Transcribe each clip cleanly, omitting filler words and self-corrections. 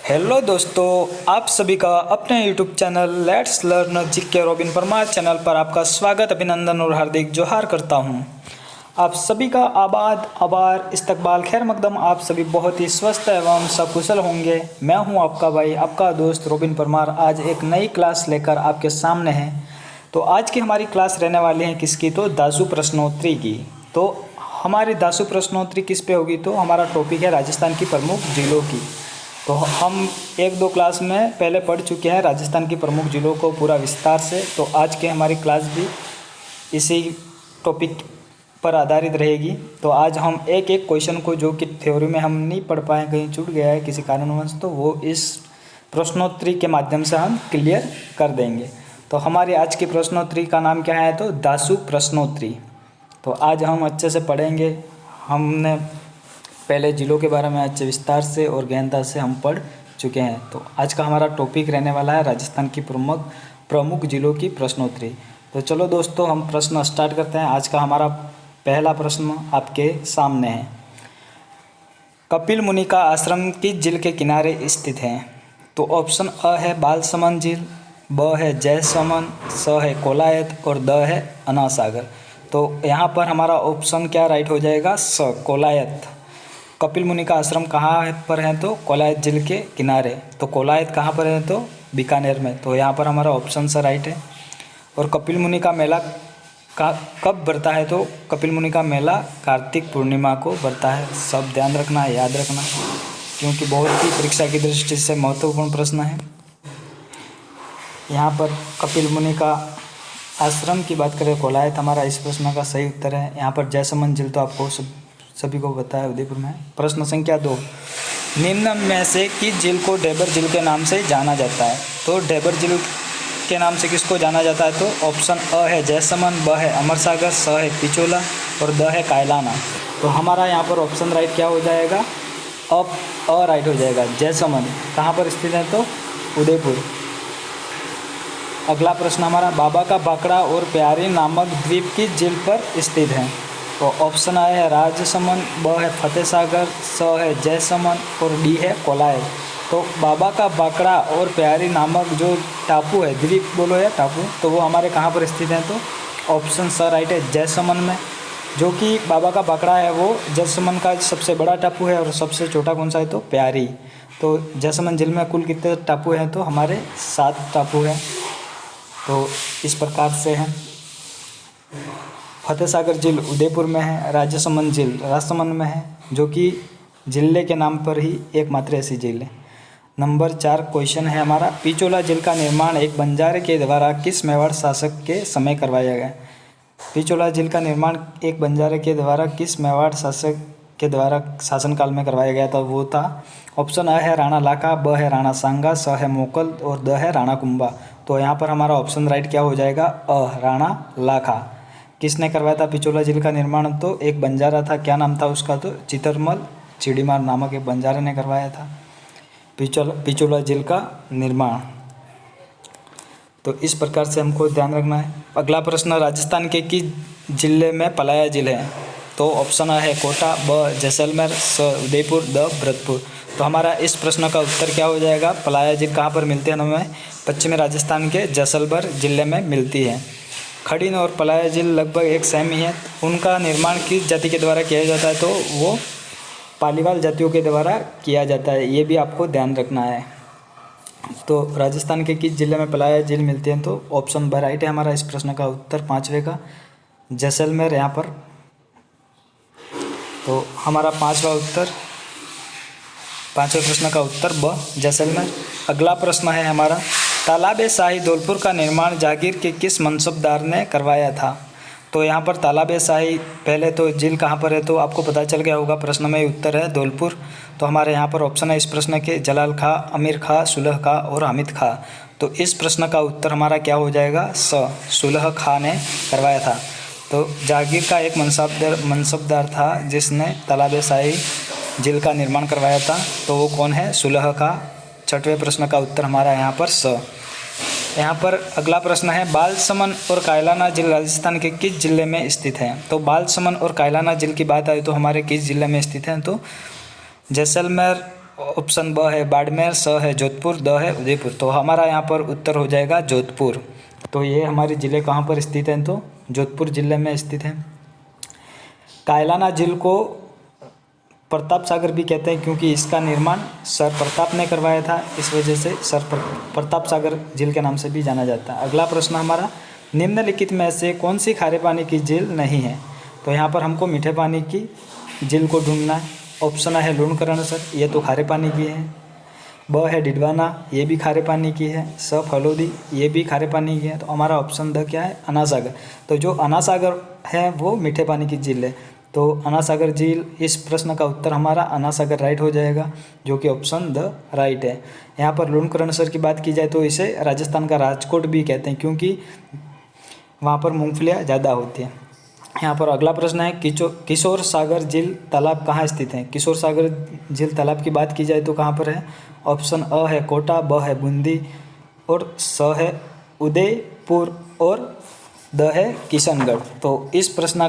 Hello दोस्तों, आप सभी का अपने YouTube channel let's learn GK robin Parmar channel पर आपका स्वागत, अभिनंदन और हार्दिक जोहार करता हूं। आप सभी का आबाद आबार इस्तकबाल खैर मकदम। आप सभी बहुत ही स्वस्थ एवं सकुशल होंगे। मैं हूं आपका भाई, आपका दोस्त रॉबिन परमार, आज एक नई क्लास लेकर आपके सामने है। तो आज की हमारी क्लास रहने वाली है किसकी? तो दासू प्रश्नोत्तरी की। तो हमारी दासू प्रश्नोत्तरी किस पे होगी? तो हमारा टॉपिक है राजस्थान की प्रमुख जिलों की। तो हम एक दो क्लास में पहले पढ़ चुके हैं राजस्थान की प्रमुख जिलों को पूरा विस्तार से। तो आज की हमारी क्लास भी इसी टॉपिक पर आधारित रहेगी। तो आज हम एक एक क्वेश्चन को, जो कि थ्योरी में हम नहीं पढ़ पाए, कहीं छूट गया है किसी कारणवश, तो वो इस प्रश्नोत्तरी के माध्यम से हम क्लियर कर देंगे। तो हमारी आज की प्रश्नोत्तरी का नाम क्या है? तो दासू प्रश्नोत्तरी। तो आज हम अच्छे से पढ़ेंगे। हमने पहले जिलों के बारे में अच्छे विस्तार से और गहनता से हम पढ़ चुके हैं। तो आज का हमारा टॉपिक रहने वाला है राजस्थान की प्रमुख जिलों की प्रश्नोत्तरी। तो चलो दोस्तों, हम प्रश्न स्टार्ट करते हैं। आज का हमारा पहला प्रश्न आपके सामने है। कपिल मुनि का आश्रम किस झील के किनारे स्थित है? तो ऑप्शन अ है बालसमंद झील, ब है जयसमन, स है कोलायत और द है अनासागर। तो यहाँ पर हमारा ऑप्शन क्या राइट हो जाएगा? स, कोलायत। कपिल मुनि का आश्रम कहाँ पर है? तो कोलायत झील के किनारे। तो कोलायत कहाँ पर है? तो बीकानेर में। तो यहाँ पर हमारा ऑप्शन सा राइट है। और कपिल मुनि का मेला कब बढ़ता है? तो कपिल मुनि का मेला कार्तिक पूर्णिमा को बढ़ता है। सब ध्यान रखना है, याद रखना, क्योंकि बहुत ही परीक्षा की दृष्टि से महत्वपूर्ण प्रश्न है। यहाँ पर कपिल मुनि का आश्रम की बात करें, कोलायत हमारा इस प्रश्न का सही उत्तर है। यहाँ पर जयसमंद झील तो आपको सभी को पता है, उदयपुर में। प्रश्न संख्या 2, निम्न में से किस झील को डेबर झील के नाम से जाना जाता है? तो डेबर झील के नाम से किसको जाना जाता है? तो ऑप्शन अ है जयसमन, ब है अमरसागर, स है पिचोला और द है कायलाना। तो हमारा यहाँ पर ऑप्शन राइट क्या हो जाएगा? अ राइट हो जाएगा। जयसमन कहाँ पर स्थित है? तो उदयपुर। अगला प्रश्न हमारा, बाबा का बाकड़ा और प्यारी नामक द्वीप किस झील पर स्थित है? तो ऑप्शन आ है राजसमंद, ब है फतेहसागर, स है जयसमन और डी है कोलायत। तो बाबा का बाकड़ा और प्यारी नामक जो टापू है, द्वीप बोलो या टापू, तो वो हमारे कहाँ पर स्थित हैं? तो ऑप्शन स राइट है जयसमन में। जो कि बाबा का बाकड़ा है वो जयसमन का सबसे बड़ा टापू है और सबसे छोटा कौन सा है? तो प्यारी। तो जयसमन झील में कुल कितने टापू हैं? तो हमारे 7 टापू हैं। तो इस प्रकार से हैं। फतेहसागर झील उदयपुर में है, राजसमंद झील राजसमंद में है, जो कि जिले के नाम पर ही एकमात्र ऐसी झील है। नंबर 4 क्वेश्चन है हमारा, पिचोला झील का निर्माण एक बंजारे के द्वारा किस मेवाड़ शासक के समय करवाया गया? पिचोला झील का निर्माण एक बंजारे के द्वारा किस मेवाड़ शासक के द्वारा शासनकाल में करवाया गया था? वो था ऑप्शन अ है राणा लाखा, ब है राणा सांगा, स है मोकल और द है राणा कुंभा। तो यहाँ पर हमारा ऑप्शन राइट क्या हो जाएगा? अ, राणा लाखा। किसने करवाया था पिचोला झील का निर्माण? तो एक बंजारा था, क्या नाम था उसका? तो चितरमल चिड़ीमार नामक एक बंजारे ने करवाया था पिचोला झील का निर्माण। तो इस प्रकार से हमको ध्यान रखना है। अगला प्रश्न, राजस्थान के किस जिले में पलाया झील है? तो ऑप्शन आ है कोटा, ब जैसलमेर, स उदयपुर, द भरतपुर। तो हमारा इस प्रश्न का उत्तर क्या हो जाएगा? पलाया झील कहाँ पर मिलती है? हमें पश्चिमी राजस्थान के जैसलमेर जिले में मिलती है। खड़ीन और पलाया झील लगभग एक सेम ही है। उनका निर्माण किस जाति के द्वारा किया जाता है? तो वो पालीवाल जातियों के द्वारा किया जाता है। ये भी आपको ध्यान रखना है। तो राजस्थान के किस जिले में पलाया झील मिलती है? तो ऑप्शन ब राइट है हमारा इस प्रश्न का उत्तर, 5वें का जैसलमेर यहाँ पर। तो हमारा 5वां प्रश्न का उत्तर ब जैसलमेर। अगला प्रश्न है हमारा, तालाबे शाही धौलपुर का निर्माण जागीर के किस मनसबदार ने करवाया था? तो यहाँ पर तालाबे शाही, पहले तो झील कहाँ पर है? तो आपको पता चल गया होगा, प्रश्न में उत्तर है धौलपुर। तो हमारे यहाँ पर ऑप्शन है इस प्रश्न के जलाल खां, अमीर खां, सुलह खां और हामिद खां। तो इस प्रश्न का उत्तर हमारा क्या हो जाएगा? स, सुलह खां ने करवाया था। तो जागीर का एक मनसबदार था जिसने तालाबे शाही झील का निर्माण करवाया था। तो वो कौन है? सुलह खां। 6वें प्रश्न का उत्तर हमारा यहाँ पर स। यहाँ पर अगला प्रश्न है, बालसमन और कायलाना झील राजस्थान के किस जिले में स्थित है? तो बालसमन और कायलाना झील की बात आए तो हमारे किस जिले में स्थित हैं? तो जैसलमेर ऑप्शन ब है बाड़मेर, स है जोधपुर, द है उदयपुर। तो हमारा यहाँ पर उत्तर हो जाएगा जोधपुर। तो ये हमारे ज़िले कहाँ पर स्थित हैं, तो जोधपुर ज़िले में स्थित है। कायलाना झील को प्रताप सागर भी कहते हैं क्योंकि इसका निर्माण सर प्रताप ने करवाया था, इस वजह से सर प्रताप सागर झील के नाम से भी जाना जाता है। अगला प्रश्न हमारा, निम्नलिखित में से कौन सी खारे पानी की झील नहीं है। तो यहाँ पर हमको मीठे पानी की झील को ढूंढना है। ऑप्शन है लूणकरण सर, ये तो खारे पानी की है। ब है डिडवाना, ये भी खारे पानी की है। स फलोदी, ये भी खारे पानी की है। तो हमारा ऑप्शन द क्या है, अनासागर। तो जो अनासागर है वो मीठे पानी की झील है। तो अनासागर झील, इस प्रश्न का उत्तर हमारा अनासागर राइट हो जाएगा, जो कि ऑप्शन द राइट है। यहाँ पर लूणकरण सर की बात की जाए तो इसे राजस्थान का राजकोट भी कहते हैं क्योंकि वहाँ पर मूंगफलियाँ ज़्यादा होती हैं। यहाँ पर अगला प्रश्न है, किशोर सागर झील तालाब कहाँ स्थित है। किशोर सागर झील तालाब की बात की जाए तो कहाँ पर है। ऑप्शन अ है कोटा, ब है बूंदी और स है उदयपुर और द है किशनगढ़। तो इस प्रश्न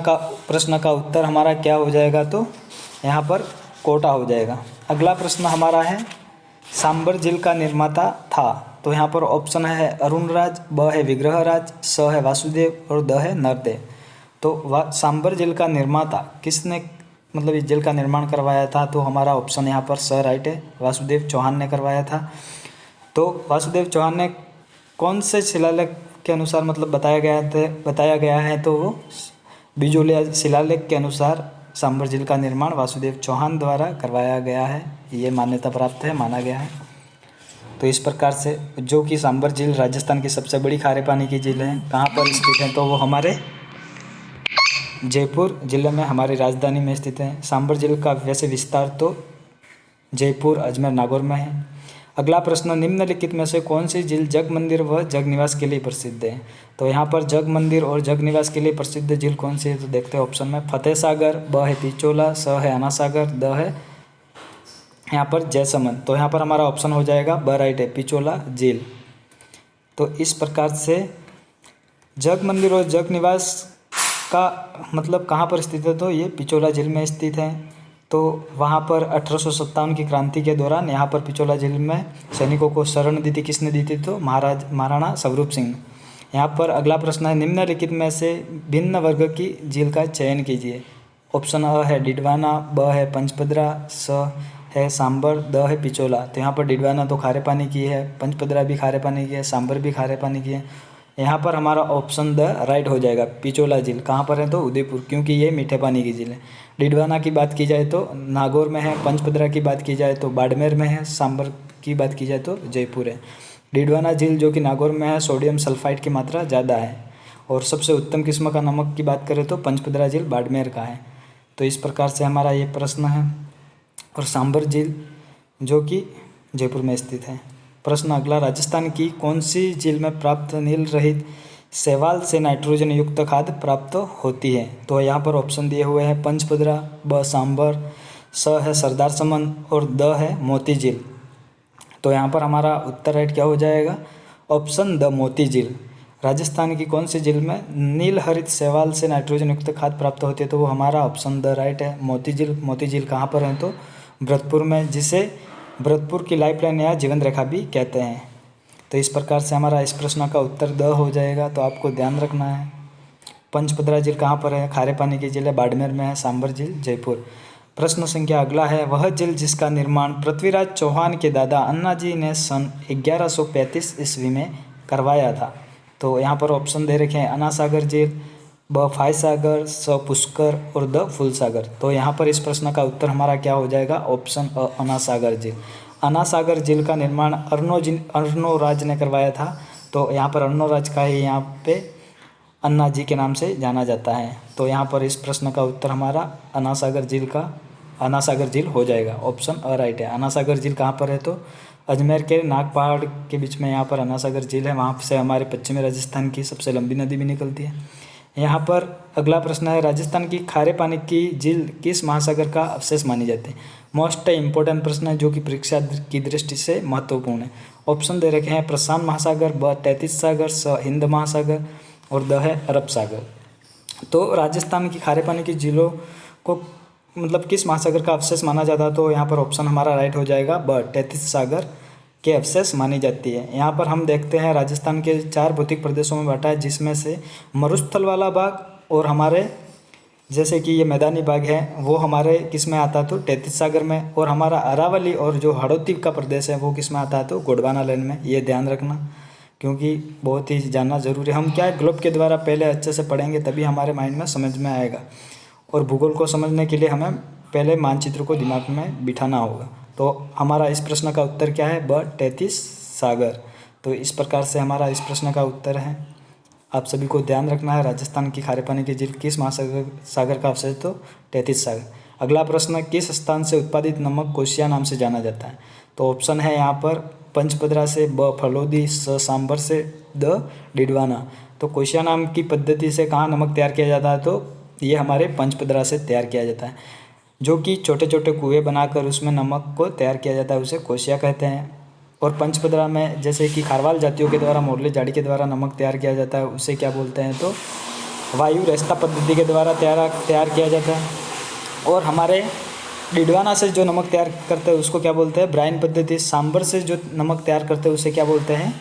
का उत्तर हमारा क्या हो जाएगा, तो यहाँ पर कोटा हो जाएगा। अगला प्रश्न हमारा है, सांबर झील का निर्माता था। तो यहाँ पर ऑप्शन है अरुणराज, ब है विग्रहराज, स है वासुदेव और द है नरदेव। तो सांबर झील का निर्माता किसने मतलब इस झील का निर्माण करवाया था, तो हमारा ऑप्शन यहाँ पर स राइट है, वासुदेव चौहान ने करवाया था। तो वासुदेव चौहान ने कौन से शिलालेख के अनुसार मतलब बताया गया है, तो वो बिजोलिया शिलालेख के अनुसार सांबर झील का निर्माण वासुदेव चौहान द्वारा करवाया गया है, ये मान्यता प्राप्त है, माना गया है। तो इस प्रकार से जो कि सांबर झील राजस्थान की सबसे बड़ी खारे पानी की झील है, कहाँ पर स्थित है, तो वो हमारे जयपुर जिले में, हमारी राजधानी में स्थित है। सांबर झील का वैसे विस्तार तो जयपुर, अजमेर, नागौर में है। अगला प्रश्न, निम्नलिखित में से कौन सी झील जग मंदिर व जग निवास के लिए प्रसिद्ध है। तो यहाँ पर जग मंदिर और जग निवास के लिए प्रसिद्ध झील कौन सी है, तो देखते हैं ऑप्शन में। फतेह सागर, ब है पिचोला, स है अनासागर, द है यहाँ पर जयसमंद। तो यहाँ पर हमारा ऑप्शन हो जाएगा ब राइट है, पिचोला झील। तो इस प्रकार से जग मंदिर और जग निवास का मतलब कहाँ पर स्थित है, तो ये पिचोला झील में स्थित है। तो वहाँ पर 1857 की क्रांति के दौरान यहाँ पर पिचोला झील में सैनिकों को शरण दी थी, किसने दी थी, तो महाराणा स्वरूप सिंह। यहाँ पर अगला प्रश्न है, निम्नलिखित में से भिन्न वर्ग की झील का चयन कीजिए। ऑप्शन अ है डिडवाना, ब है पंचपदरा, स है सांबर, द है पिचोला। तो यहाँ पर डिडवाना तो खारे पानी की है, पंचपदरा भी खारे पानी की है, सांबर भी खारे पानी की है। यहाँ पर हमारा ऑप्शन द राइट हो जाएगा, पिचोला झील। कहाँ पर है, तो उदयपुर, क्योंकि ये मीठे पानी की झील है। डिडवाना की बात की जाए तो नागौर में है, पंचपदरा की बात की जाए तो बाड़मेर में है, सांबर की बात की जाए तो जयपुर है। डिडवाना झील जो कि नागौर में है, सोडियम सल्फाइड की मात्रा ज़्यादा है। और सबसे उत्तम किस्म का नमक की बात करें तो पंचपदरा झील बाड़मेर का है। तो इस प्रकार से हमारा ये प्रश्न है। और सांबर झील जो कि जयपुर में स्थित है। प्रश्न अगला, राजस्थान की कौन सी झील में प्राप्त नील रहित शैवाल से नाइट्रोजन युक्त खाद प्राप्त होती है। तो यहाँ पर ऑप्शन दिए हुए हैं पंचपदरा, ब सांबर, स है सरदार समन और द है मोती झील। तो यहाँ पर हमारा उत्तर राइट क्या हो जाएगा, ऑप्शन द मोती झील। राजस्थान की कौन सी झील में नील हरित शैवाल से नाइट्रोजन युक्त खाद प्राप्त होती है, तो वो हमारा ऑप्शन द राइट है, मोती झील। मोती झील कहाँ पर है, तो भरतपुर में, जिसे भरतपुर की लाइफलाइन या जीवन रेखा भी कहते हैं। तो इस प्रकार से हमारा इस प्रश्न का उत्तर द हो जाएगा। तो आपको ध्यान रखना है, पंचपदरा झील कहाँ पर है, खारे पानी की झील है, बाड़मेर में है, सांबर झील जयपुर। प्रश्न संख्या अगला है, वह झील जिसका निर्माण पृथ्वीराज चौहान के दादा अन्नाजी ने सन 1135 ईस्वी में करवाया था। तो यहाँ पर ऑप्शन दे रखे हैं अनासागर झील, ब फाय सागर, स पुष्कर और द फूलसागर। तो यहाँ पर इस प्रश्न का उत्तर हमारा क्या हो जाएगा, ऑप्शन अ अनासागर झील। अनासागर झील का निर्माण अर्नोराज ने करवाया था। तो यहाँ पर अर्नोराज का ही यहाँ पे अन्ना जी के नाम से जाना जाता है। तो यहाँ पर इस प्रश्न का उत्तर हमारा अनासागर झील हो जाएगा, ऑप्शन अ राइट है। अनासागर झील कहाँ पर है, तो अजमेर के नाग पहाड़ के बीच में यहाँ पर अनासागर झील है। वहाँ से हमारे पश्चिमी राजस्थान की सबसे लंबी नदी भी निकलती है। यहाँ पर अगला प्रश्न है, राजस्थान की खारे पानी की झील किस महासागर का अवशेष मानी जाती है। मोस्ट इम्पोर्टेंट प्रश्न है जो कि परीक्षा की दृष्टि से महत्वपूर्ण है। ऑप्शन दे रखे हैं प्रशांत महासागर, ब तैतीस सागर, स हिंद महासागर और द है अरब सागर। तो राजस्थान की खारे पानी की झीलों को मतलब किस महासागर का अवशेष माना जाता है, तो यहाँ पर ऑप्शन हमारा राइट हो जाएगा ब, तैतीस सागर के अवशेष मानी जाती है। यहाँ पर हम देखते हैं राजस्थान के 4 भौतिक प्रदेशों में बांटा है, जिसमें से मरुस्थल वाला भाग और हमारे जैसे कि ये मैदानी भाग है वो हमारे किस में आता है, तो 33 सागर में, और हमारा अरावली और जो हड़ौती का प्रदेश है वो किस में आता है, तो गोंडवाना लेन में। ये ध्यान रखना क्योंकि बहुत ही जानना जरूरी है। हम क्या है ग्लोब के द्वारा पहले अच्छे से पढ़ेंगे तभी हमारे माइंड में समझ में आएगा, और भूगोल को समझने के लिए हमें पहले मानचित्र को दिमाग में बिठाना होगा। तो हमारा इस प्रश्न का उत्तर क्या है, ब, 33 सागर। तो इस प्रकार से हमारा इस प्रश्न का उत्तर है। आप सभी को ध्यान रखना है, राजस्थान की खारे पानी की झील किस महासागर का अवशेष, तो 33 सागर। अगला प्रश्न, किस स्थान से उत्पादित नमक कोशिया नाम से जाना जाता है, तो ऑप्शन है यहाँ पर पंचपदरा से, ब, फलोदी, स, सांबर से, द, डिडवाना। तो कोशिया नाम की पद्धति से कहाँ नमक तैयार किया जाता है, तो ये हमारे पंचपदरा से तैयार किया जाता है, जो कि छोटे छोटे कुएँ बनाकर उसमें नमक को तैयार किया जाता है, उसे कोशिया कहते हैं। और पंचपदरा में जैसे कि खारवाल जातियों के द्वारा मोरले झाड़ी के द्वारा नमक तैयार किया जाता है, उसे क्या बोलते हैं, तो वायु रेस्ता पद्धति के द्वारा तैयार किया जाता है। और हमारे डिडवाना से जो नमक तैयार करते हैं उसको क्या बोलते हैं, ब्राइन पद्धति। सांबर से जो नमक तैयार करते हैं उसे क्या बोलते हैं,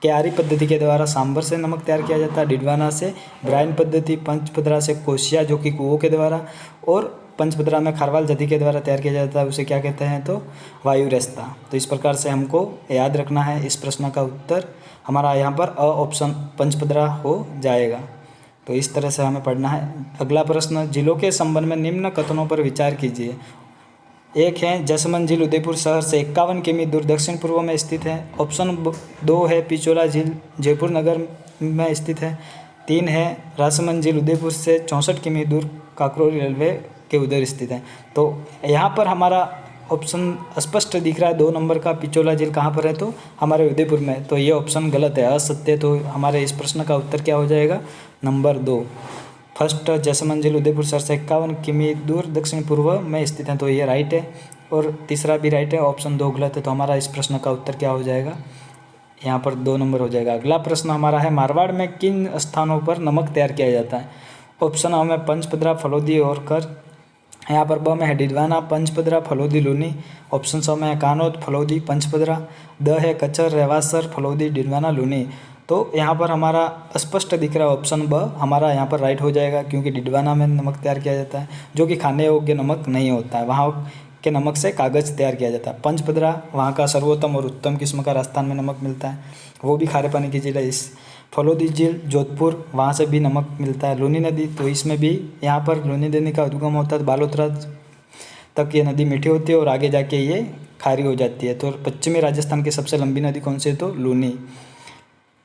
क्यारी पद्धति के द्वारा सांबर से नमक तैयार किया जाता है। डिडवाना से ब्राइन पद्धति, पंचपदरा से कोशिया जो कि कुओं के द्वारा, और पंचपदरा में खारवाल जाति के द्वारा तैयार किया जाता है, उसे क्या कहते हैं, तो वायु रेस्ता। तो इस प्रकार से हमको याद रखना है। इस प्रश्न का उत्तर हमारा यहाँ पर अ ऑप्शन पंचपदरा हो जाएगा। तो इस तरह से हमें पढ़ना है। अगला प्रश्न, जिलों के संबंध में निम्न कथनों पर विचार कीजिए। एक है जसमंत झील उदयपुर शहर से 51 किमी दूर दक्षिण पूर्व में स्थित है। ऑप्शन 2 है पिचोला झील जयपुर नगर में स्थित है। 3 है राजसमंद झील उदयपुर से 64 किमी दूर काकरोली रेलवे के उधर स्थित है। तो यहाँ पर हमारा ऑप्शन स्पष्ट दिख रहा है 2 नंबर का, पिचोला झील कहाँ पर है, तो हमारे उदयपुर में। तो ये ऑप्शन गलत है, असत्य। तो हमारे इस प्रश्न का उत्तर क्या हो जाएगा, नंबर 2। फर्स्ट जसमंत झील उदयपुर शहर से 51 किमी दूर दक्षिण पूर्व में स्थित है, तो ये राइट है। और तीसरा भी राइट है, ऑप्शन 2 गलत है। तो हमारा इस प्रश्न का उत्तर क्या हो जाएगा, यहाँ पर 2 नंबर हो जाएगा। अगला प्रश्न हमारा है, मारवाड़ में किन स्थानों पर नमक तैयार किया जाता है। ऑप्शन A में पंचपदरा, फलोदी और कर। यहाँ पर ब में है डिडवाना, पंचपदरा, फलोदी, लूनी। ऑप्शन स में है कानोद, फलोदी, पंचपदरा। द है कचर, रेवासर, फलोदी, डिडवाना, लूनी। तो यहाँ पर हमारा स्पष्ट दिख रहा है ऑप्शन ब हमारा यहाँ पर राइट हो जाएगा, क्योंकि डिडवाना में नमक तैयार किया जाता है जो कि खाने योग्य नमक नहीं होता है, वहाँ के नमक से कागज़ तैयार किया जाता है। पंचपदरा वहाँ का सर्वोत्तम और उत्तम किस्म का राजस्थान में नमक मिलता है, वो भी खारे पानी की झील है। इस फलोदी झील जोधपुर, वहाँ से भी नमक मिलता है। लूनी नदी, तो इसमें भी यहाँ पर लूनी नदी का उद्गम होता है, बालोतरा तक ये नदी मीठी होती है और आगे जाके ये खारी हो जाती है। तो पश्चिमी राजस्थान की सबसे लंबी नदी कौन सी है, तो लूनी।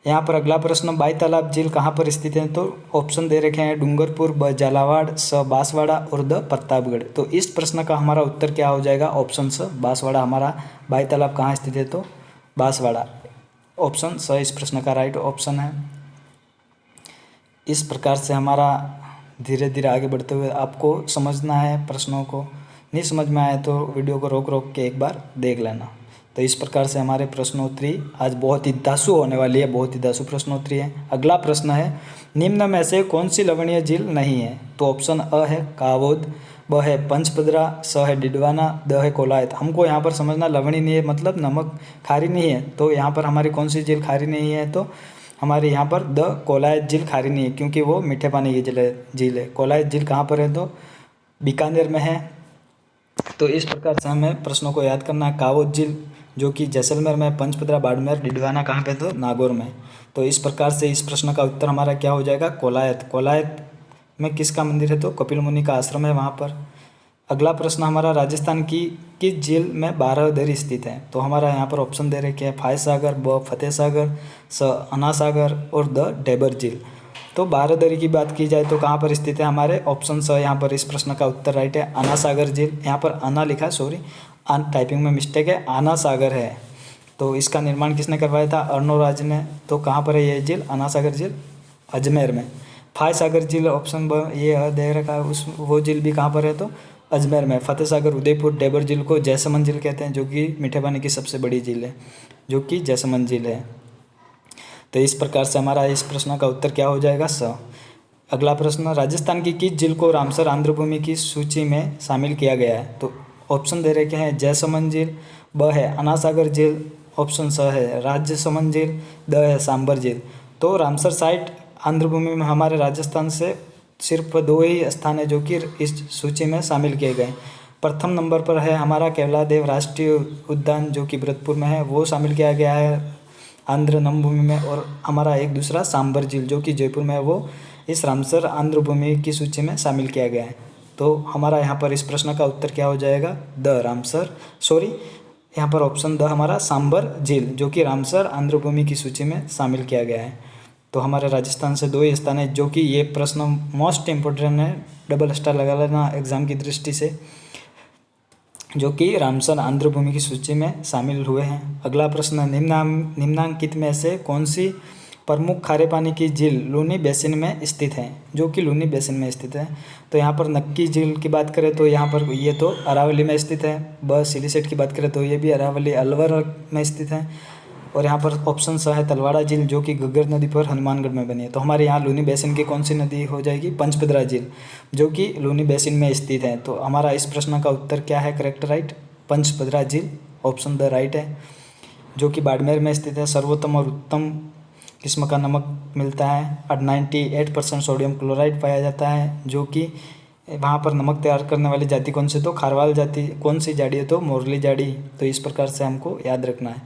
यहाँ पर अगला प्रश्न, बाई तालाब झील कहाँ पर स्थित है, तो ऑप्शन दे रखे हैं डूंगरपुर, ब झालावाड़, स बांसवाड़ा और द प्रतापगढ़। तो इस प्रश्न का हमारा उत्तर क्या हो जाएगा, ऑप्शन स बांसवाड़ा। हमारा बाई तालाब कहाँ स्थित है, तो बांसवाड़ा। ऑप्शन स इस प्रश्न का राइट ऑप्शन है। इस प्रकार से हमारा धीरे धीरे आगे बढ़ते हुए आपको समझना है प्रश्नों को। नहीं समझ में आए तो वीडियो को रोक रोक के एक बार देख लेना। तो इस प्रकार से हमारे प्रश्नोत्तरी आज बहुत ही दासु होने वाली है, बहुत ही दासु प्रश्नोत्तरी है। अगला प्रश्न है, निम्न में से कौन सी लवणीय झील नहीं है, तो ऑप्शन अ है कावोद, ब है पंचपदरा, स है डिडवाना, द है कोलायत। हमको यहाँ पर समझना लवणी नहीं है मतलब नमक खारी नहीं है, तो यहाँ पर हमारी कौन सी झील खारी नहीं है, तो हमारे यहाँ पर द कोलायत झील खारी नहीं है, क्योंकि वो मीठे पानी की झील है। कोलायत झील कहाँ पर है, तो बीकानेर में है। तो इस प्रकार से हमें प्रश्नों को याद करना है। कावोद झील जो कि जैसलमेर में, पंचपदरा बाड़मेर, डिडवाना कहाँ पे, तो नागौर में। तो इस प्रकार से इस प्रश्न का उत्तर हमारा क्या हो जाएगा, कोलायत। कोलायत में किसका मंदिर है, तो कपिल मुनि का आश्रम है वहाँ पर। अगला प्रश्न हमारा, राजस्थान की किस झील में बारादरी स्थित है, तो हमारा यहाँ पर ऑप्शन दे रखे हैं फाय सागर, ब फतेह सागर, स अना सागर और द डेबर झील। तो बारादरी की बात की जाए तो कहाँ पर स्थित है, हमारे ऑप्शन स यहाँ पर इस प्रश्न का उत्तर राइट है, अना सागर झील। यहाँ पर अना लिखा है, सॉरी टाइपिंग में मिस्टेक है, आना सागर है। तो इसका निर्माण किसने करवाया था, अर्नोराज ने। तो कहाँ पर है ये झील, अना सागर झील, अजमेर में। फाय सागर झील ऑप्शन ब ये दे रखा है, उस वो झील भी कहाँ पर है, तो अजमेर में। फतेह सागर, उदयपुर, डेबर झील को जैसमंद झील कहते हैं, जो कि मीठे पानी की सबसे बड़ी झील है, जो कि जैसमंद झील है। तो इस प्रकार से हमारा इस प्रश्न का उत्तर क्या हो जाएगा, स। अगला प्रश्न, राजस्थान की किस झील को रामसर आर्द्रभूमि की सूची में शामिल किया गया है? तो ऑप्शन दे रखे हैं जयसमंद झील, ब है अनासागर झील, ऑप्शन स है राजसमंद झील, द है सांबर झील। तो रामसर साइट आर्द्रभूमि में हमारे राजस्थान से सिर्फ 2 ही स्थान है जो कि इस सूची में शामिल किए गए। प्रथम नंबर पर है हमारा केवलादेव राष्ट्रीय उद्यान जो कि भरतपुर में है, वो शामिल किया गया है आंध्र नमभूमि में। और हमारा एक दूसरा सांबर झील जो कि जयपुर में है, वो इस रामसर आर्द्रभूमि की सूची में शामिल किया गया है। तो हमारा यहाँ पर इस प्रश्न का उत्तर क्या हो जाएगा? द रामसर, सॉरी यहाँ पर ऑप्शन द हमारा सांबर झील जो कि रामसर आर्द्रभूमि की सूची में शामिल किया गया है। तो हमारे राजस्थान से 2 ही स्थान है जो कि ये प्रश्न मोस्ट इम्पोर्टेंट है, डबल स्टार लगा लेना एग्जाम की दृष्टि से, जो कि रामसर आर्द्रभूमि की सूची में शामिल हुए हैं। अगला प्रश्न, निम्नांकित में से कौन सी प्रमुख खारे पानी की झील लूनी बेसिन में स्थित है? जो कि लूनी बेसिन में स्थित है। तो यहाँ पर नक्की झील की बात करें तो यहाँ पर ये तो अरावली में स्थित है। ब सिलीसेट की बात करें तो ये भी अरावली अलवर में स्थित है। और यहाँ पर ऑप्शन स है तलवाड़ा झील जो कि घग्गर नदी पर हनुमानगढ़ में बनी है। तो हमारे यहाँ लूनी बेसिन की कौन सी नदी हो जाएगी? पंचपदरा झील जो कि लूनी बेसिन में स्थित है। तो हमारा इस प्रश्न का उत्तर क्या है? करेक्ट राइट, पंचपदरा झील, ऑप्शन द राइट है, जो कि बाड़मेर में स्थित है। सर्वोत्तम और उत्तम किस्म का नमक मिलता है और 98% सोडियम क्लोराइड पाया जाता है, जो कि वहाँ पर नमक तैयार करने वाली जाति कौन सी? तो खारवाल जाति। कौन सी जाड़ी है? तो मोरली जाड़ी। तो इस प्रकार से हमको याद रखना है।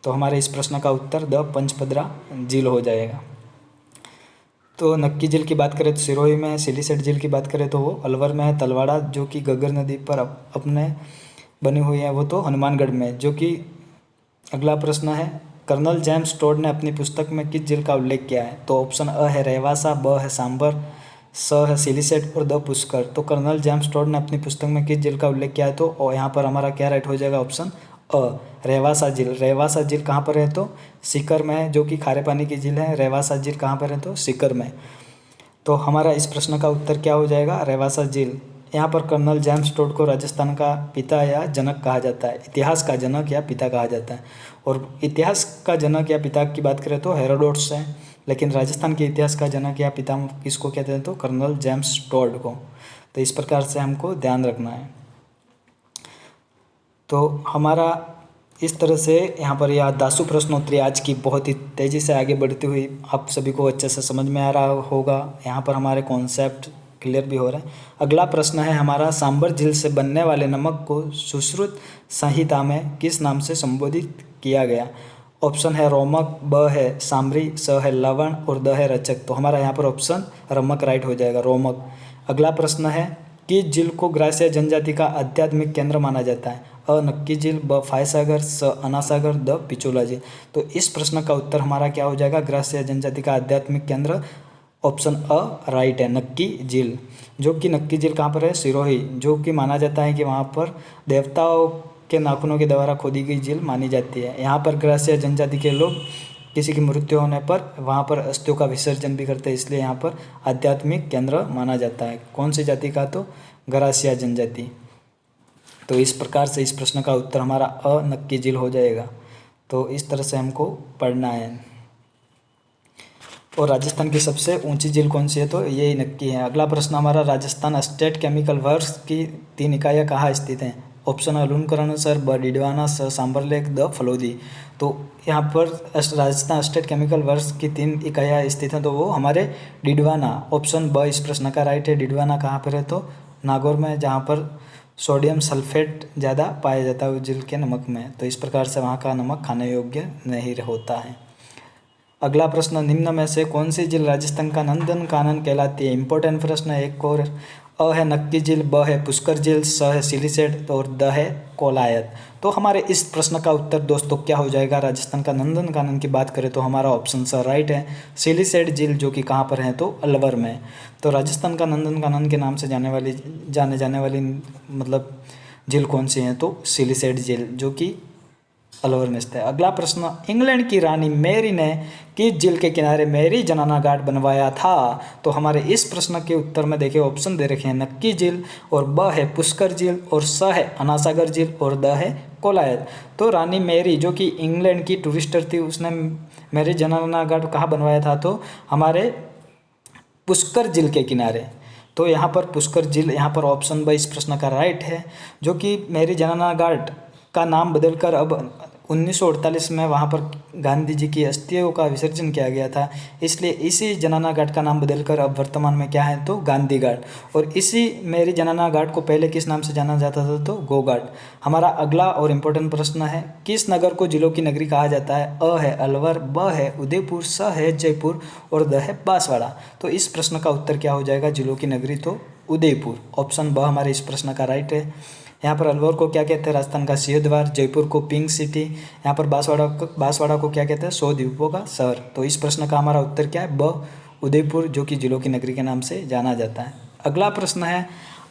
तो हमारे इस प्रश्न का उत्तर द पंचपदरा झील हो जाएगा। तो नक्की झील की बात करें तो सिरोही में है। सिलीसेट झील की बात करें तो वो अलवर में है। तलवाड़ा जो कि घग्गर नदी पर अपने बनी हुई है वो तो हनुमानगढ़ में। जो कि अगला प्रश्न है, कर्नल जेम्स टोड ने अपनी पुस्तक में किस झील का उल्लेख किया है? तो ऑप्शन अ है रहवासा, ब है सांबर, स है सिलीसेट और द पुष्कर। तो कर्नल जेम्स टोड ने अपनी पुस्तक में किस झील का उल्लेख किया है? तो यहाँ पर हमारा क्या राइट हो जाएगा? ऑप्शन अ रहवासा झील। रहवासा झील कहाँ पर है? तो सीकर में है, जो कि खारे पानी की झील है। रहवासा झील कहाँ पर है? तो सीकर में। तो हमारा इस प्रश्न का उत्तर क्या हो जाएगा? रहवासा झील। यहाँ पर कर्नल जेम्स टोड को राजस्थान का पिता या जनक कहा जाता है, इतिहास का जनक या पिता कहा जाता है। और इतिहास का जनक या पिता की बात करें तो हेरोडोटस है, लेकिन राजस्थान के इतिहास का जनक या पिता किसको कहते हैं? तो कर्नल जेम्स टोड को। तो इस प्रकार से हमको ध्यान रखना है। तो हमारा इस तरह से यहाँ पर यह दासु प्रश्नोत्तरी आज की बहुत ही तेज़ी से आगे बढ़ती हुई आप सभी को अच्छे से समझ में आ रहा होगा। यहाँ पर हमारे कॉन्सेप्ट क्लियर भी हो रहा है। अगला प्रश्न है हमारा, सांबर झील से बनने वाले नमक को सुश्रुत संहिता में किस नाम से संबोधित किया गया? ऑप्शन है रोमक, ब है सांबरी, स है लवण और द है रचक। तो हमारा यहाँ पर ऑप्शन रमक राइट हो जाएगा, रोमक। अगला प्रश्न है, किस झील को ग्रासिया जनजाति का आध्यात्मिक केंद्र माना जाता है? अ नक्की झील, ब फायसागर, स अनासागर, द पिचोला झील। तो इस प्रश्न का उत्तर हमारा क्या हो जाएगा? ग्रासिया जनजाति का आध्यात्मिक केंद्र, ऑप्शन अ राइट है, नक्की झील। जो कि नक्की झील कहाँ पर है? सिरोही। जो कि माना जाता है कि वहाँ पर देवताओं के नाखूनों के द्वारा खोदी गई झील मानी जाती है। यहाँ पर ग्रासिया जनजाति के लोग किसी की मृत्यु होने पर वहाँ पर अस्थियों का विसर्जन भी करते हैं, इसलिए यहाँ पर आध्यात्मिक केंद्र माना जाता है। कौन सी जाति का? तो ग्रासिया जनजाति। तो इस प्रकार से इस प्रश्न का उत्तर हमारा अ नक्की झील हो जाएगा। तो इस तरह से हमको पढ़ना है। और राजस्थान की सबसे ऊंची झील कौन सी है? तो यही नक्की है। अगला प्रश्न हमारा, राजस्थान स्टेट केमिकल वर्क्स की 3 इकाइयाँ कहाँ स्थित हैं? ऑप्शन है लूणकरण सर, ब डिडवाना, स सांबरलेख, द फलोदी। तो यहाँ पर राजस्थान स्टेट केमिकल वर्क्स की 3 इकाइयाँ स्थित हैं, तो वो हमारे डिडवाना, ऑप्शन ब इस प्रश्न का राइट है। डिडवाना कहाँ पर है? तो नागौर में, जहाँ पर सोडियम सल्फेट ज़्यादा पाया जाता है उस झील के नमक में। तो इस प्रकार से वहाँ का नमक खाने योग्य नहीं होता है। अगला प्रश्न, निम्न में से कौन सी झील राजस्थान का नंदन कानन कहलाती है? इंपॉर्टेंट प्रश्न है एक और। अ है नक्की झील, ब है पुष्कर झील, स है सिलीसेट और द है कोलायत। तो हमारे इस प्रश्न का उत्तर दोस्तों क्या हो जाएगा? राजस्थान का नंदन कानन की बात करें तो हमारा ऑप्शन स राइट है, सिलीसेट झील, जो कि कहाँ पर है? तो अलवर में। तो राजस्थान का नंदन कानन के नाम से जाने जाने वाली मतलब झील कौन सी है? तो सिलीसेट झील, जो कि अलवर में स्थित है। अगला प्रश्न, इंग्लैंड की रानी मैरी ने किस झील के किनारे मैरी जनाना घाट बनवाया था? तो हमारे इस प्रश्न के उत्तर में देखिए ऑप्शन दे रखे हैं, नक्की झील और ब है पुष्कर झील और स है अनासागर झील और द है कोलायत। तो रानी मैरी जो कि इंग्लैंड की टूरिस्टर थी, उसने मैरी जनाना घाट कहाँ बनवाया था? तो हमारे पुष्कर झील के किनारे। तो यहाँ पर पुष्कर झील, यहाँ पर ऑप्शन ब इस प्रश्न का राइट है, जो कि मेरी जनना घाट का नाम बदलकर अब 1948 में वहाँ पर गांधी जी की अस्थियों का विसर्जन किया गया था, इसलिए इसी जनना घाट का नाम बदलकर अब वर्तमान में क्या है तो गांधी घाट। और इसी मेरी जनना घाट को पहले किस नाम से जाना जाता था तो गो घाट। हमारा अगला और इम्पोर्टेंट प्रश्न है, किस नगर को जिलों की नगरी कहा जाता है? अ है अलवर, ब है उदयपुर, स है जयपुर और द है बांसवाड़ा। तो इस प्रश्न का उत्तर क्या हो जाएगा? जिलों की नगरी तो उदयपुर। ऑप्शन ब हमारे इस प्रश्न का राइट है। यहाँ पर अलवर को क्या कहते हैं? राजस्थान का सिंहद्वार। जयपुर को पिंक सिटी। यहाँ पर बांसवाड़ा को क्या कहते हैं? 100 द्वीपों का शहर। तो इस प्रश्न का हमारा उत्तर क्या है? ब उदयपुर, जो कि जिलों की नगरी के नाम से जाना जाता है। अगला प्रश्न है,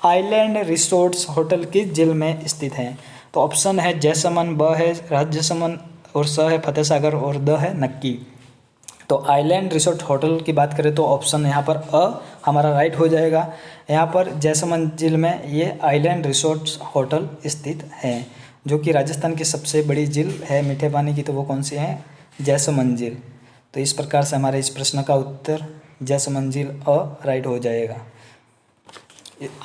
आइलैंड रिसोर्ट्स होटल किस जिले में स्थित है? तो ऑप्शन है जैसमंद, ब है राजसमंद और स है फतेह सागर और द है नक्की। तो आइलैंड रिसोर्ट होटल की बात करें तो ऑप्शन यहाँ पर अ हमारा राइट हो जाएगा। यहाँ पर जैसलमेर झील में ये आइलैंड रिसोर्ट होटल स्थित है, जो कि राजस्थान की सबसे बड़ी झील है मीठे पानी की। तो वो कौन सी है? जैसलमेर झील। तो इस प्रकार से हमारे इस प्रश्न का उत्तर जैसलमेर झील अ राइट हो जाएगा।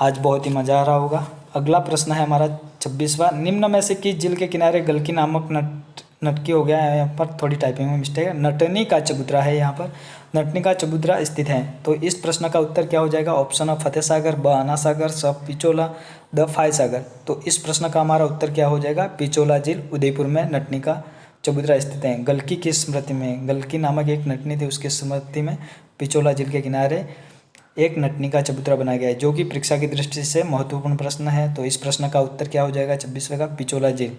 आज बहुत ही मज़ा आ रहा होगा। अगला प्रश्न है हमारा 26वां, निम्न में से किस झील के किनारे गलकी नामक नटकी हो गया है? यहाँ पर थोड़ी टाइपिंग में मिस्टेक है, नटनी का चबूतरा है। यहाँ पर नटनी का चबूतरा स्थित है। तो इस प्रश्न का उत्तर क्या हो जाएगा? ऑप्शन ऑफ फतेह सागर, ब आना सागर, स पिचोला, द फाय सागर। तो इस प्रश्न का हमारा उत्तर क्या हो जाएगा? पिचोला झील उदयपुर में नटनी का चबूतरा स्थित है। गलकी की स्मृति में, गलकी नामक एक नटनी थी, उसकी स्मृति में पिचोला झील के किनारे एक नटनी का चबूतरा बनाया गया है, जो कि परीक्षा की दृष्टि से महत्वपूर्ण प्रश्न है। तो इस प्रश्न का उत्तर क्या हो जाएगा? 26वें का पिचोला झील।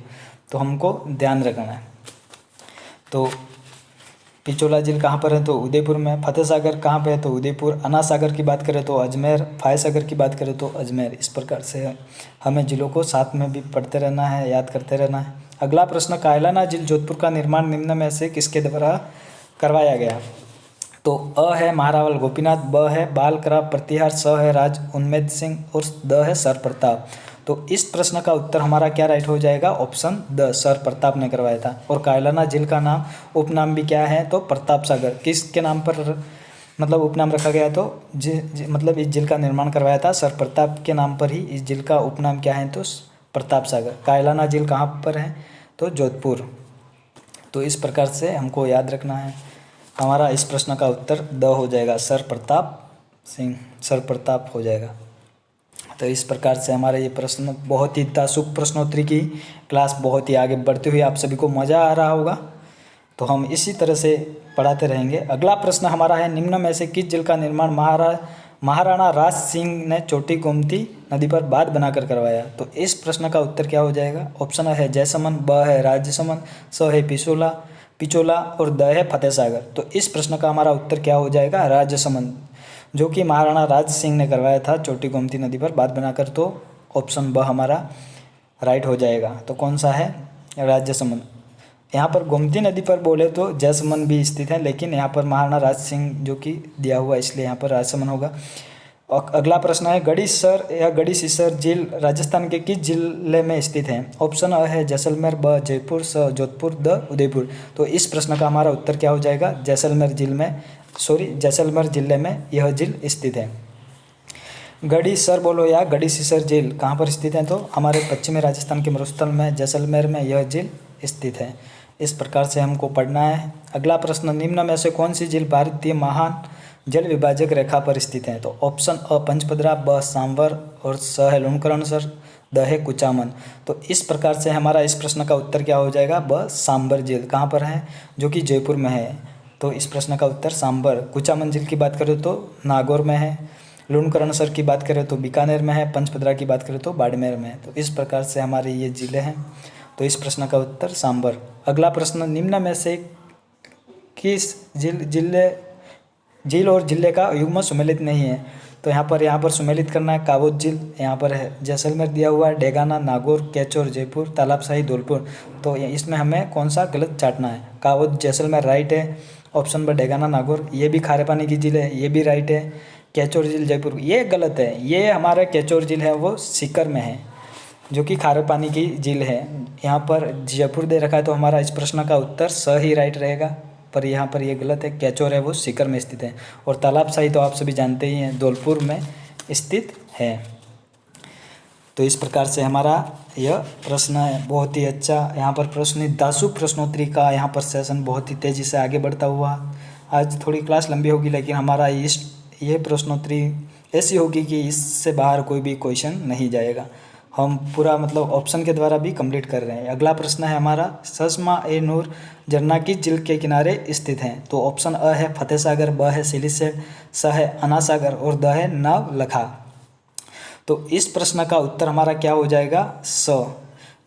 तो हमको ध्यान रखना है। तो पिचोला झील कहाँ पर है? तो उदयपुर में। फतेह सागर कहाँ पे है? तो उदयपुर। अना सागर की बात करें तो अजमेर। फाय सागर की बात करें तो अजमेर। इस प्रकार से हमें जिलों को साथ में भी पढ़ते रहना है, याद करते रहना है। अगला प्रश्न, कायलाना झील जोधपुर का निर्माण निम्न में से किसके द्वारा करवाया गया? तो अ है महारावल गोपीनाथ, ब है बालकरा प्रतिहार, स है राज उन्मेद सिंह और द है सर प्रताप। तो इस प्रश्न का उत्तर हमारा क्या राइट हो जाएगा? ऑप्शन द, सर प्रताप ने करवाया था। और कायलाना झील का नाम उपनाम भी क्या है? तो प्रताप सागर। किसके नाम पर मतलब उपनाम रखा गया? तो मतलब इस झील का निर्माण करवाया था सर प्रताप के नाम पर ही इस झील का उपनाम क्या है? तो प्रताप सागर। कायलाना झील कहाँ पर है? तो जोधपुर। तो इस प्रकार से हमको याद रखना है। हमारा इस प्रश्न का उत्तर द हो जाएगा, सर प्रताप सिंह, सर प्रताप हो जाएगा। तो इस प्रकार से हमारा ये प्रश्न बहुत ही तासुक प्रश्नोत्तरी की क्लास बहुत ही आगे बढ़ती हुई आप सभी को मज़ा आ रहा होगा। तो हम इसी तरह से पढ़ाते रहेंगे। अगला प्रश्न हमारा है, निम्न में से किस झील का निर्माण महाराणा राज सिंह ने छोटी गोमती नदी पर बांध बनाकर करवाया? तो इस प्रश्न का उत्तर क्या हो जाएगा? ऑप्शन है जयसमंद, ब है राजसमंद, स है पिचोला और द है फतेह सागर। तो इस प्रश्न का हमारा उत्तर क्या हो जाएगा? राजसमंद, जो कि महाराणा राज सिंह ने करवाया था छोटी गोमती नदी पर बांध बनाकर। तो ऑप्शन ब हमारा राइट हो जाएगा। तो कौन सा है? राजसमंद। यहाँ पर गोमती नदी पर बोले तो जयसमंद भी स्थित है, लेकिन यहाँ पर महाराणा राज सिंह जो कि दिया हुआ, इसलिए यहाँ पर राजसमंद होगा। और अगला प्रश्न है, गढ़ीसर या गढ़ीसीसर झील राजस्थान के किस जिले में स्थित है? ऑप्शन अ है जैसलमेर, ब जयपुर, स जोधपुर, द उदयपुर। तो इस प्रश्न का हमारा उत्तर क्या हो जाएगा? जैसलमेर जिले में यह झील स्थित है। गढ़ीसर बोलो या गढ़ीसीसर झील कहाँ पर स्थित है? तो हमारे पश्चिमी राजस्थान के मरुस्थल में जैसलमेर में यह झील स्थित है। इस प्रकार से हमको पढ़ना है। अगला प्रश्न, निम्न में से कौन सी झील भारतीय महान जल विभाजक रेखा पर स्थित है? तो ऑप्शन अ पंचपदरा, ब सांबर और स है लुणकरणसर, द है कुचामन। तो इस प्रकार से हमारा इस प्रश्न का उत्तर क्या हो जाएगा? ब सांबर झील कहाँ पर है? जो कि जयपुर में है। तो इस प्रश्न का उत्तर सांबर। कुचामन झील की बात करें तो नागौर में है। लुणकरणसर की बात करें तो बीकानेर में है। पंचपदरा की बात करें तो बाड़मेर में है। तो इस प्रकार से हमारे ये जिले हैं। तो इस प्रश्न का उत्तर सांबर। अगला प्रश्न, निम्न में से किस झील और जिले का युग्म सुमेलित नहीं है? तो यहाँ पर सुमेलित करना है। कावोद झील यहाँ पर है, जैसलमेर दिया हुआ है, डेगाना, नागौर, केचोर जयपुर, तालाबशाही धौलपुर। तो इसमें हमें कौन सा गलत चाटना है? कावोद जैसलमेर राइट है। ऑप्शन पर डेगाना नागौर, ये भी खारे पानी की झील है, ये भी राइट है। केचोर झील जयपुर, ये गलत है। ये हमारा केचोर झील है वो सीकर में है, जो कि खारे पानी की झील है। यहाँ पर जयपुर दे रखा है। तो हमारा इस प्रश्न का उत्तर स ही राइट रहेगा। पर यहाँ पर ये गलत है। केचोर है वो सीकर में स्थित है। और तालाबशाही तो आप सभी जानते ही हैं, धौलपुर में स्थित है। तो इस प्रकार से हमारा यह प्रश्न है बहुत ही अच्छा। यहाँ पर प्रश्न दासु प्रश्नोत्तरी का यहाँ पर सेशन बहुत ही तेज़ी से आगे बढ़ता हुआ। आज थोड़ी क्लास लंबी होगी, लेकिन हमारा ये प्रश्नोत्तरी ऐसी होगी कि इससे बाहर कोई भी क्वेश्चन नहीं जाएगा। हम पूरा मतलब ऑप्शन के द्वारा भी कंप्लीट कर रहे हैं। अगला प्रश्न है हमारा, चश्मा ए नूर झरना किस झील के किनारे स्थित है? तो ऑप्शन अ है फतेह सागर, ब है सिलीसेट, स है अन्ना सागर और द है नवलखा। तो इस प्रश्न का उत्तर हमारा क्या हो जाएगा? स,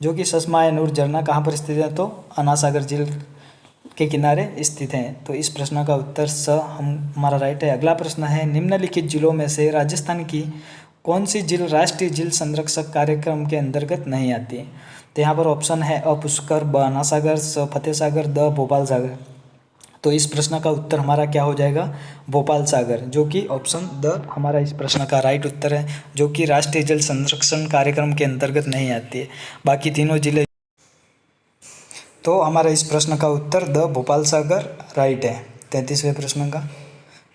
जो कि चश्मा ए नूर झरना कहाँ पर स्थित है? तो अन्ना सागर झील के किनारे स्थित हैं। तो इस प्रश्न का उत्तर स हमारा राइट है। अगला प्रश्न है, निम्नलिखित जिलों में से राजस्थान की कौन सी झील राष्ट्रीय झील संरक्षक कार्यक्रम के अंतर्गत नहीं आती है? तो यहाँ पर ऑप्शन है अ पुष्कर, ब अन्ना सागर, स फतेह सागर, द भोपाल सागर। तो इस प्रश्न का उत्तर हमारा क्या हो जाएगा? भोपाल सागर, जो कि ऑप्शन द हमारा इस प्रश्न का राइट उत्तर है, जो कि राष्ट्रीय जल संरक्षण कार्यक्रम के अंतर्गत नहीं आती है। बाकी तीनों जिले, तो हमारा इस प्रश्न का उत्तर द भोपाल सागर राइट है। 33वें प्रश्न का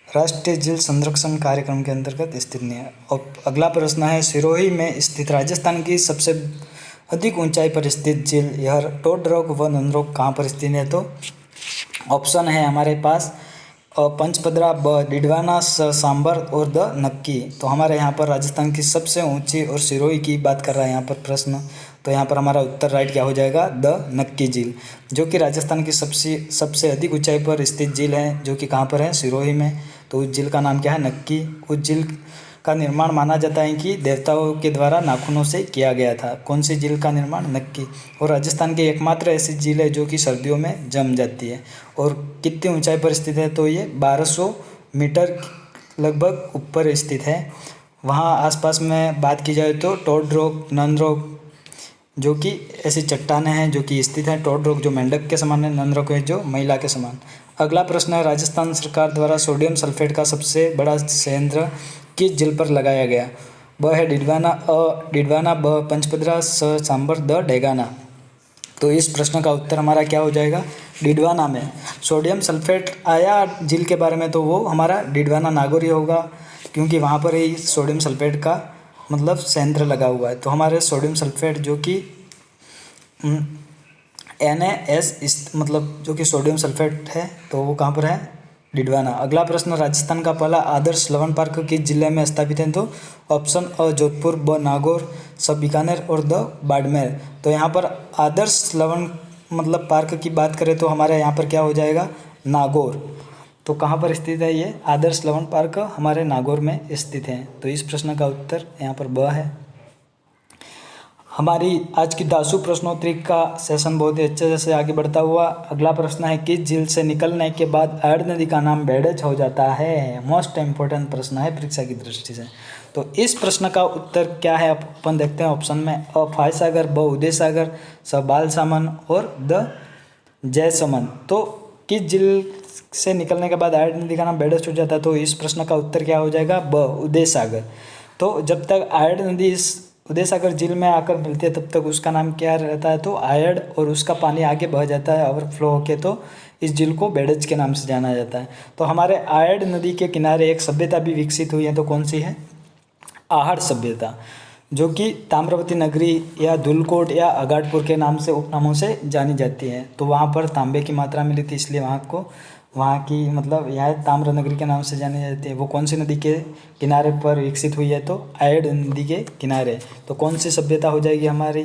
राष्ट्रीय जल संरक्षण कार्यक्रम के अंतर्गत स्थित नहीं है। और अगला प्रश्न है, सिरोही में स्थित राजस्थान की सबसे अधिक ऊंचाई पर स्थित झील यह टोडरॉक व नंदरॉक कहाँ पर स्थित है? तो ऑप्शन है हमारे पास पंचपदरा, ब डिडवाना, स सांबर और द नक्की। तो हमारे यहाँ पर राजस्थान की सबसे ऊंची और सिरोही की बात कर रहा है यहाँ पर प्रश्न। तो यहाँ पर हमारा उत्तर राइट क्या हो जाएगा? द नक्की झील, जो कि राजस्थान की सबसे अधिक ऊंचाई पर स्थित झील है, जो कि कहाँ पर है? सिरोही में। तो उस झील का नाम क्या है? नक्की। उस झील का निर्माण माना जाता है कि देवताओं के द्वारा नाखूनों से किया गया था। कौन सी झील का निर्माण? नक्की। और राजस्थान की एकमात्र ऐसी झील है जो कि सर्दियों में जम जाती है। और कितनी ऊंचाई पर स्थित है? तो ये 1200 मीटर लगभग ऊपर स्थित है। वहाँ आसपास में बात की जाए तो टोडरॉक, नंदरॉक, जो कि ऐसी चट्टानें हैं जो कि स्थित हैं। टोडरॉक जो मेंढक के समान है, नंदरॉक है जो महिला के समान। अगला प्रश्न है, राजस्थान सरकार द्वारा सोडियम सल्फेट का सबसे बड़ा संयंत्र किस झील पर लगाया गया? ब है डिडवाना, अ डिडवाना, ब पंचपदरा, स सांबर, द डेगाना। तो इस प्रश्न का उत्तर हमारा क्या हो जाएगा? डिडवाना में सोडियम सल्फेट आया झील के बारे में, तो वो हमारा डिडवाना नागौर होगा, क्योंकि वहाँ पर ही सोडियम सल्फेट का मतलब संयंत्र लगा हुआ है। तो हमारे सोडियम सल्फेट जो कि NaS मतलब जो कि सोडियम सल्फेट है, तो वो कहाँ पर है? डिडवाना। अगला प्रश्न, राजस्थान का पहला आदर्श लवण पार्क किस जिले में स्थापित है? तो ऑप्शन अ जोधपुर, ब नागौर, स बीकानेर और द बाड़मेर। तो यहाँ पर आदर्श लवण मतलब पार्क की बात करें तो हमारे यहाँ पर क्या हो जाएगा? नागौर। तो कहाँ पर स्थित है ये आदर्श लवण पार्क? हमारे नागौर में स्थित है। तो इस प्रश्न का उत्तर यहाँ पर ब है। हमारी आज की दासु प्रश्नोत्तरी का सेशन बहुत ही अच्छे से आगे बढ़ता हुआ। अगला प्रश्न है, किस झील से निकलने के बाद अयड़ नदी का नाम बेड़ज हो जाता है? मोस्ट इम्पोर्टेंट प्रश्न है परीक्षा की दृष्टि से। तो इस प्रश्न का उत्तर क्या है अपन देखते हैं ऑप्शन में। अ फाय सागर, ब उदय सागर, स बालसामन और द जयसमन। तो किस झील से निकलने के बाद अयड़ नदी का नाम बेड़ज हो जाता है? तो इस प्रश्न का उत्तर क्या हो जाएगा? ब उदय सागर। तो जब तक अयड़ नदी इस उदय सागर झील में आकर मिलती है तब तक उसका नाम क्या रहता है? तो अयड़, और उसका पानी आगे बह जाता है ओवरफ्लो होके, तो इस झील को बेड़ज के नाम से जाना जाता है। तो हमारे अयड़ नदी के किनारे एक सभ्यता भी विकसित हुई है, तो कौन सी है? आहड़ सभ्यता, जो कि ताम्रवती नगरी या धुलकोट या अगाटपुर के नाम से उपनामों से जानी जाती है। तो वहाँ पर तांबे की मात्रा मिली थी, इसलिए वहाँ की मतलब यह ताम्र नगरी के नाम से जानी जाती है। वो कौन सी नदी के किनारे पर विकसित हुई है? तो अयड़ नदी के किनारे। तो कौन सी सभ्यता हो जाएगी हमारी?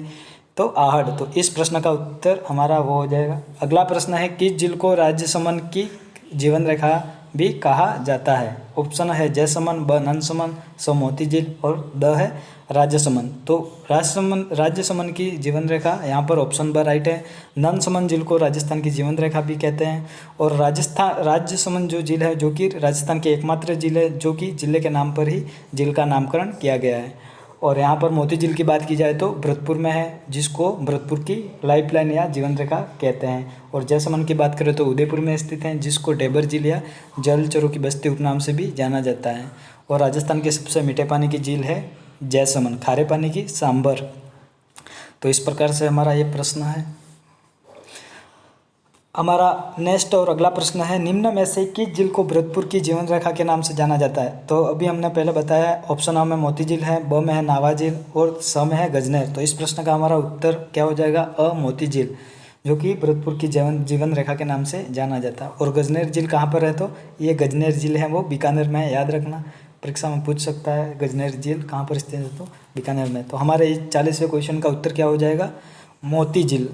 तो आहड़। तो इस प्रश्न का उत्तर हमारा वो हो जाएगा। अगला प्रश्न है, किस झील को राज्यसमन की जीवन रेखा भी कहा जाता है? ऑप्शन है जयसमन, ब नंदसमन, स मोती झील और द है राज्यसमन। तो राज्यसमन की जीवन रेखा यहाँ पर ऑप्शन ब राइट है। नंदसमन झील को राजस्थान की जीवन रेखा भी कहते हैं। और राज्यसमन जो झील है, जो कि राजस्थान की एकमात्र झील है, जो कि जिले के नाम पर ही झील का नामकरण किया गया है। और यहाँ पर मोती झील की बात की जाए तो भरतपुर में है, जिसको भरतपुर की लाइफलाइन या जीवन रेखा कहते हैं। और जयसमन की बात करें तो उदयपुर में स्थित है, जिसको ढेबर झील या जलचरों की बस्ती उपनाम से भी जाना जाता है। और राजस्थान के सबसे मीठे पानी की झील है जयसमन, खारे पानी की सांबर। तो इस प्रकार से हमारा ये प्रश्न है। हमारा नेक्स्ट और अगला प्रश्न है, निम्न में से किस झील को भरतपुर की जीवन रेखा के नाम से जाना जाता है? तो अभी हमने पहले बताया है, ऑप्शन आ में मोती झील है, ब में है नावा झील और स में है गजनेर। तो इस प्रश्न का हमारा उत्तर क्या हो जाएगा? अ मोती झील, जो कि भरतपुर की जीवन रेखा के नाम से जाना जाता है। और गजनेर झील कहाँ पर है? तो ये गजनेर झील है, वो बीकानेर में है, याद रखना, परीक्षा में पूछ सकता है गजनेर झील कहाँ पर स्थित है, तो बीकानेर में। तो हमारे इस 40वें क्वेश्चन का उत्तर क्या हो जाएगा? मोती झील,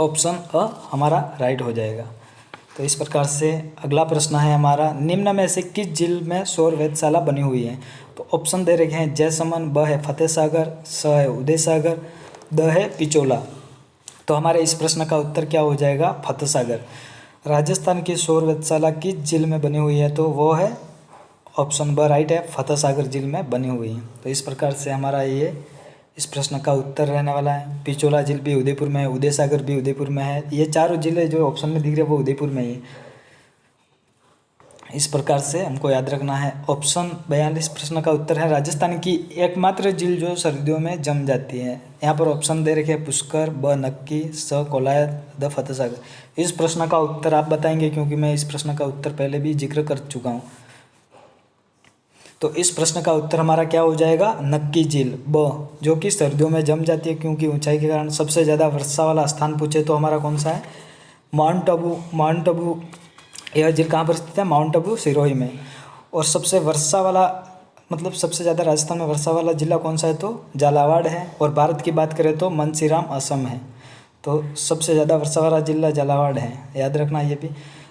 ऑप्शन अ हमारा राइट हो जाएगा। तो इस प्रकार से अगला प्रश्न है हमारा, निम्न में से किस झील में सौर वेधशाला बनी हुई है? तो ऑप्शन दे रखे हैं जयसमंद, ब है फतेह सागर, स है उदय सागर, द है पिचोला। तो हमारे इस प्रश्न का उत्तर क्या हो जाएगा? फतेह सागर। राजस्थान की सौर वेधशाला किस झील में बनी हुई है? तो वो है ऑप्शन ब राइट है, फतेह सागर झील में बनी हुई है। तो इस प्रकार से हमारा ये इस प्रश्न का उत्तर रहने वाला है। पिचोला झील भी उदयपुर में है, उदय सागर भी उदयपुर में है, ये चारों जिले जो ऑप्शन में दिख रहे हैं वो उदयपुर में ही है। इस प्रकार से हमको याद रखना है। ऑप्शन 42 प्रश्न का उत्तर है, राजस्थान की एकमात्र झील जो सर्दियों में जम जाती है। यहाँ पर ऑप्शन दे रखे हैं पुष्कर, ब नक्की, स कोलायत, द फतेह सागर। इस प्रश्न का उत्तर आप बताएंगे, क्योंकि मैं इस प्रश्न का उत्तर पहले भी जिक्र कर चुका हूँ। तो इस प्रश्न का उत्तर हमारा क्या हो जाएगा? नक्की झील, ब, जो कि सर्दियों में जम जाती है, क्योंकि ऊंचाई के कारण। सबसे ज़्यादा वर्षा वाला स्थान पूछे तो हमारा कौन सा है? माउंट आबू। माउंट आबू यह झील कहाँ पर स्थित है? माउंट आबू सिरोही में। और सबसे वर्षा वाला, मतलब सबसे ज़्यादा राजस्थान में वर्षा वाला जिला कौन सा है? तो झालावाड़ है। और भारत की बात करें तो मनसीराम असम है। तो सबसे ज़्यादा वर्षा वाला जिला झालावाड़ है, याद रखना ये भी।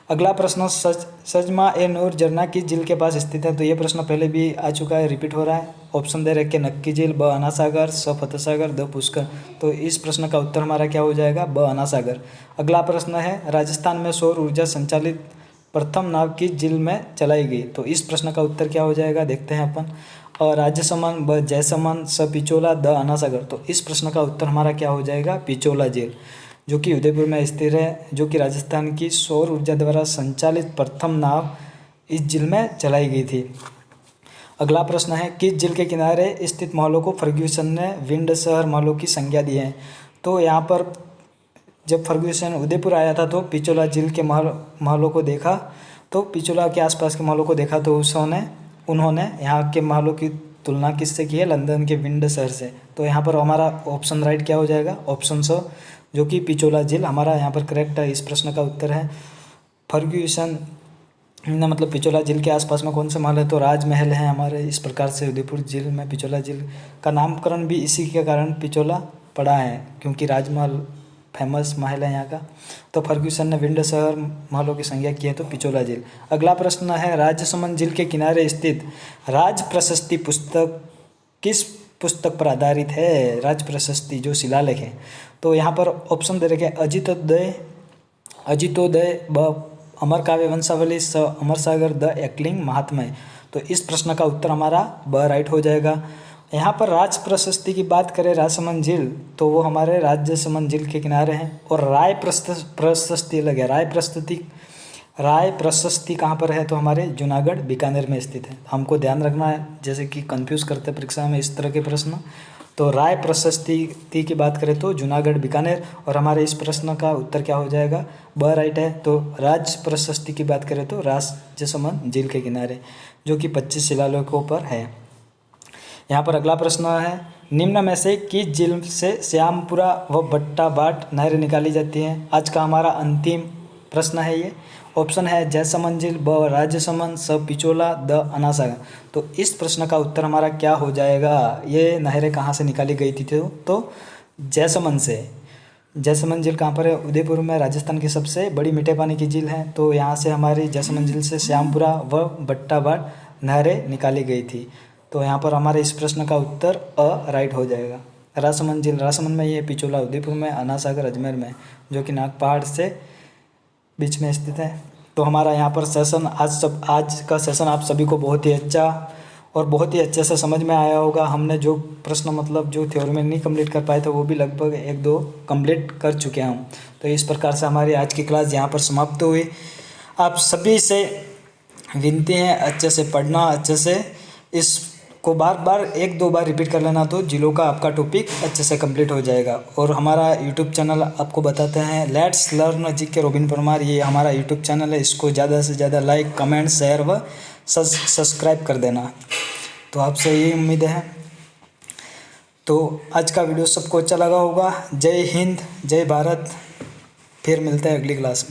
अगला प्रश्न, सजमा ए नूर झरना किस झील के पास स्थित है? तो ये प्रश्न पहले भी आ चुका है, रिपीट हो रहा है। ऑप्शन दे रखे नक्की झील, ब अना सागर, स फतेह सागर, द पुष्कर। तो इस प्रश्न का उत्तर हमारा क्या हो जाएगा? ब अना सागर। अगला प्रश्न है, राजस्थान में सौर ऊर्जा संचालित प्रथम नाव किस झील में चलाई गई? तो इस प्रश्न का उत्तर क्या हो जाएगा? देखते हैं अपन। और राजसमंद, ब जयसमंद, स पिचोला, द अना सागर। तो इस प्रश्न का उत्तर हमारा क्या हो जाएगा? पिचोला झील, जो कि उदयपुर में स्थित है, जो कि राजस्थान की सौर ऊर्जा द्वारा संचालित प्रथम नाव इस झील में चलाई गई थी। अगला प्रश्न है, किस झील के किनारे स्थित महलों को फर्ग्यूसन ने विंड शहर महलों की संज्ञा दी है? तो यहाँ पर जब फर्ग्यूसन उदयपुर आया था तो पिचोला झील के महलों को देखा, तो पिचोला के आसपास के महलों को देखा, तो उन्होंने यहाँ के महलों की तुलना किससे की है? लंदन के विंड शहर से। तो यहाँ पर हमारा ऑप्शन राइट क्या हो जाएगा? ऑप्शन स, जो कि पिचोला झील हमारा यहाँ पर करेक्ट है। इस प्रश्न का उत्तर है फर्ग्यूसन ने, मतलब पिचोला झील के आसपास में कौन सा महल है? तो राजमहल है हमारे। इस प्रकार से उदयपुर झील में पिचोला झील का नामकरण भी इसी के कारण पिचोला पड़ा है, क्योंकि राजमहल फेमस महल है यहाँ का। तो फर्ग्यूसन ने विंड शहर महलों की संज्ञा की है, तो पिचोला झील। अगला प्रश्न है, राजसमंद झील के किनारे स्थित राज प्रशस्ति पुस्तक किस पुस्तक पर आधारित है? राज प्रशस्ति जो शिलालेख है। तो यहाँ पर ऑप्शन दे रखे अजितोदय, ब अमर काव्य वंशावली, स अमर सागर, द एकलिंग महात्म्य। तो इस प्रश्न का उत्तर हमारा ब राइट हो जाएगा। यहाँ पर राज प्रशस्ति की बात करें राजसमंद झील, तो वो हमारे राजसमंद झील के किनारे हैं। और राय प्रशस्ति अलग है। राय प्रशस्ति कहाँ पर है? तो हमारे जूनागढ़ बीकानेर में स्थित है। हमको ध्यान रखना है, जैसे कि कंफ्यूज करते परीक्षा में इस तरह के प्रश्न। तो राय प्रशस्ति की बात करें तो जूनागढ़ बीकानेर। और हमारे इस प्रश्न का उत्तर क्या हो जाएगा? ब राइट है। तो राज प्रशस्ति की बात करें तो राजसमंद झील के किनारे, जो कि 25 शिलालेखों पर है। यहाँ पर अगला प्रश्न है, निम्न में से किस झील से श्यामपुरा व भट्टाबाट नहरें निकाली जाती हैं? आज का हमारा अंतिम प्रश्न है ये। ऑप्शन है जयसमंद झील, ब राजसमंद, स पिचोला, द अना सागर। तो इस प्रश्न का उत्तर हमारा क्या हो जाएगा? ये नहरें कहाँ से निकाली गई थी? तो जयसमंद से। जयसमंद झील कहाँ पर है? उदयपुर में, राजस्थान की सबसे बड़ी मीठे पानी की झील है। तो यहाँ से हमारी जयसमंद झील से श्यामपुरा व भट्टाबाट नहरें निकाली गई थी। तो यहाँ पर हमारे इस प्रश्न का उत्तर अ राइट हो जाएगा। राजसमंद झील राजसमंद में, ये पिचोला उदयपुर में, अना सागर अजमेर में, जो कि नाग पहाड़ से बीच में स्थित है। तो हमारा यहाँ पर सेशन आज का सेशन आप सभी को बहुत ही अच्छा और बहुत ही अच्छे से समझ में आया होगा। हमने जो प्रश्न, मतलब जो थ्योरी में नहीं कंप्लीट कर पाए थे, वो भी लगभग 1-2 कंप्लीट कर चुके हैं हम। तो इस प्रकार से हमारी आज की क्लास यहाँ पर समाप्त हुई। आप सभी से विनती है अच्छे से पढ़ना, अच्छे से इस को बार बार 1-2 बार रिपीट कर लेना तो जिलों का आपका टॉपिक अच्छे से कंप्लीट हो जाएगा। और हमारा यूट्यूब चैनल आपको बताते हैं, let's learn GK robin Parmar, ये हमारा यूट्यूब चैनल है। इसको ज़्यादा से ज़्यादा लाइक, कमेंट, शेयर व सब्सक्राइब कर देना। तो आपसे यही उम्मीद है। तो आज का वीडियो सबको अच्छा लगा होगा। जय हिंद, जय भारत। फिर मिलते हैं अगली क्लास में।